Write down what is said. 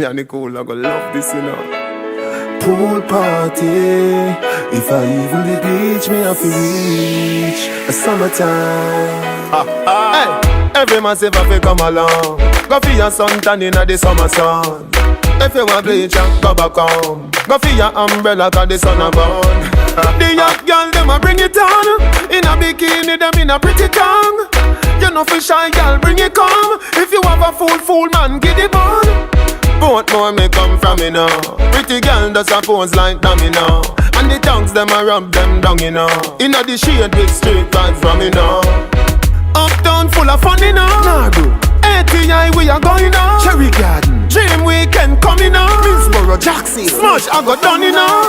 and the cool, I go love this, you know. Pool party. If I even the beach, me have to reach a summertime. Hey, every massive have to come along. Go for your sun tan inna the summer sun. If you want bleach, go back home. Go for your umbrella 'cause the sun a burn. The young girl them a bring it on. In a bikini them in a pretty tongue. You know for shy girl bring it come. If you have a fool man get it on. Both more may come from me now. Pretty girl does a pose like dummy now. And the tongues them a rub them down you know. Inna the shade with straight vibes from me now. Uptown full of fun you know. Nardo, ATI we are going on. Cherry Garden, Dream weekend coming on. Middlesboro, Jackson. Smash I got done you know.